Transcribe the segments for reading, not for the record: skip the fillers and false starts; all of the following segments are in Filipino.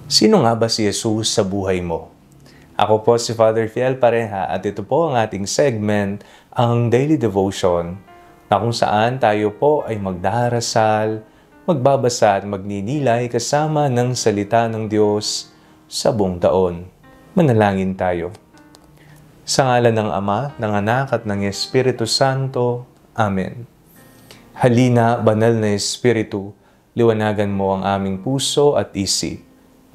Sino nga ba si Jesus sa buhay mo? Ako po si Father Fiel Pareha at ito po ang ating segment, ang Daily Devotion, na kung saan tayo po ay magdarasal, magbabasa at magninilay kasama ng salita ng Diyos sa buong taon. Manalangin tayo. Sa ngalan ng Ama, ng Anak at ng Espiritu Santo. Amen. Halina, banal na Espiritu, liwanagan mo ang aming puso at isip,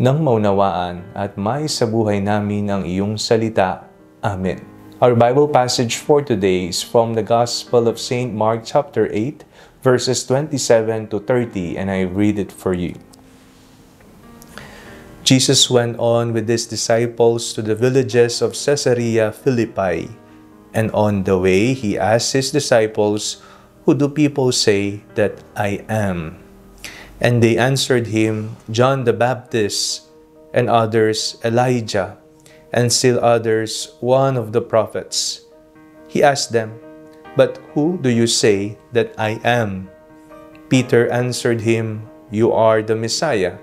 nang maunawaan at maisabuhay namin ang iyong salita. Amen. Our Bible passage for today is from the Gospel of St. Mark chapter 8, verses 27 to 30, and I read it for you. Jesus went on with his disciples to the villages of Caesarea Philippi, and on the way he asked his disciples, "Who do people say that I am?" And they answered him, "John the Baptist, and others Elijah, and still others one of the prophets." He asked them, "But who do you say that I am?" Peter answered him, "You are the Messiah."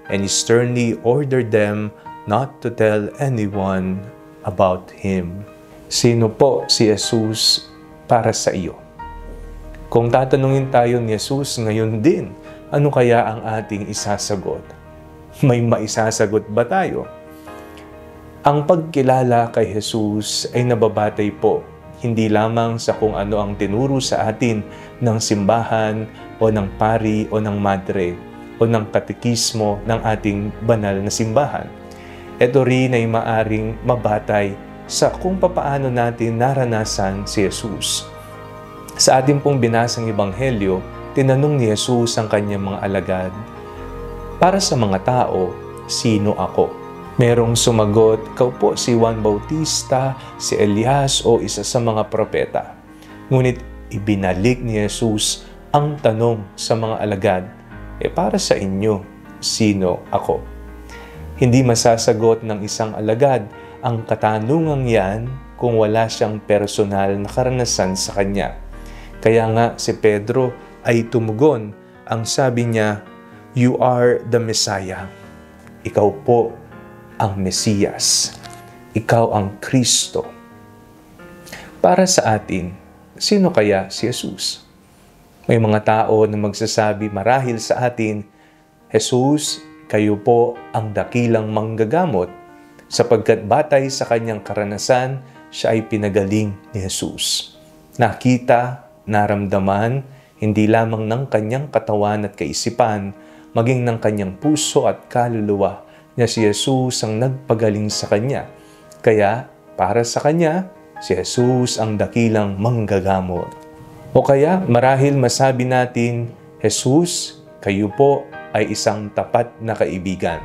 And he sternly ordered them not to tell anyone about him. Sino po si Jesus para sa iyo? Kung tatanungin tayo ni Jesus ngayon din, ano kaya ang ating isasagot? May maisasagot ba tayo? Ang pagkilala kay Jesus ay nababatay po hindi lamang sa kung ano ang tinuro sa atin ng simbahan o ng pari o ng madre o ng katekismo ng ating banal na simbahan. Ito rin ay maaring mabatay sa kung papaano natin naranasan si Jesus. Sa ating pong binasang ebanghelyo, tinanong ni Jesus ang kanyang mga alagad, "Para sa mga tao, sino ako?" Merong sumagot, "Ikaw po si Juan Bautista, si Elias o isa sa mga propeta." Ngunit ibinalik ni Jesus ang tanong sa mga alagad, para sa inyo, sino ako? Hindi masasagot ng isang alagad ang katanungang yan kung wala siyang personal na karanasan sa kanya. Kaya nga si Pedro ay tumugon. Ang sabi niya, "You are the Messiah." Ikaw po ang Mesiyas. Ikaw ang Kristo. Para sa atin, sino kaya si Jesus? May mga tao na magsasabi marahil sa atin, "Jesus, kayo po ang dakilang manggagamot," sapagkat batay sa kanyang karanasan, siya ay pinagaling ni Jesus. Nakita, naramdaman, hindi lamang ng kanyang katawan at kaisipan, maging ng kanyang puso at kaluluwa na si Jesus ang nagpagaling sa kanya. Kaya, para sa kanya, si Jesus ang dakilang manggagamot. O kaya, marahil masabi natin, "Jesus, kayo po ay isang tapat na kaibigan."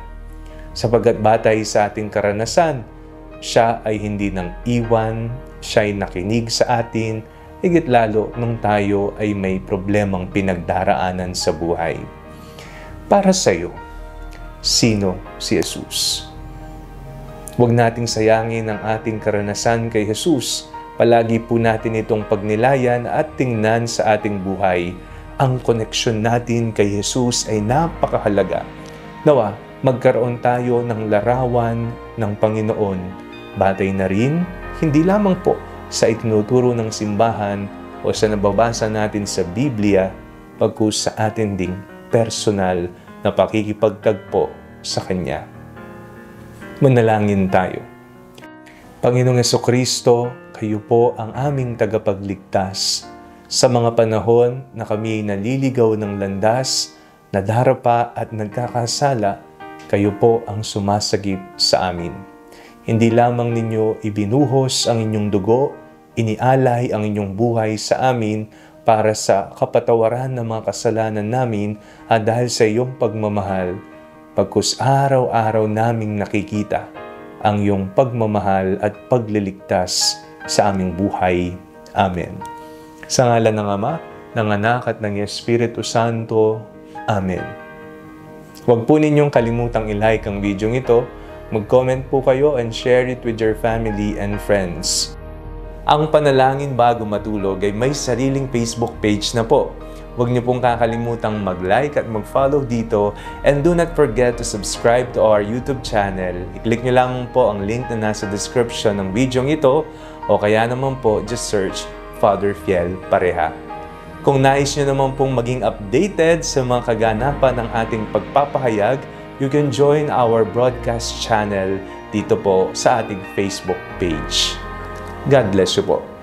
Sapagkat batay sa ating karanasan, siya ay hindi nang iwan, siya ay nakinig sa atin, higit lalo nung tayo ay may problemang pinagdaraanan sa buhay. Para sa iyo, sino si Jesus? Huwag nating sayangin ang ating karanasan kay Jesus. Palagi po natin itong pagnilayan at tingnan sa ating buhay. Ang koneksyon natin kay Jesus ay napakahalaga. Nawa, magkaroon tayo ng larawan ng Panginoon. Batay na rin, hindi lamang po sa itinuturo ng simbahan o sa nababasa natin sa Biblia, pagkus sa atin ding personal na pakikipagtagpo sa Kanya. Manalangin tayo. Panginoong Jesucristo, kayo po ang aming tagapagligtas. Sa mga panahon na kami naliligaw ng landas, nadarapa at nagkakasala, kayo po ang sumasagip sa amin. Hindi lamang ninyo ibinuhos ang inyong dugo, inialay ang inyong buhay sa amin para sa kapatawaran ng mga kasalanan namin at dahil sa iyong pagmamahal, pagkus araw-araw naming nakikita ang iyong pagmamahal at pagliligtas sa aming buhay. Amen. Sa ngalan ng Ama, ng Anak at ng Espiritu Santo. Amen. Huwag po ninyong kalimutang i-like ang video ito. Mag-comment po kayo and share it with your family and friends. Ang Panalangin Bago Matulog ay may sariling Facebook page na po. Huwag niyo pong kakalimutang mag-like at mag-follow dito, and do not forget to subscribe to our YouTube channel. I-click niyo lang po ang link na nasa description ng video ito, o kaya naman po just search Father Fiel Pareha. Kung nais niyo naman pong maging updated sa mga kaganapan ng ating pagpapahayag, you can join our broadcast channel dito po sa ating Facebook page. God bless you po.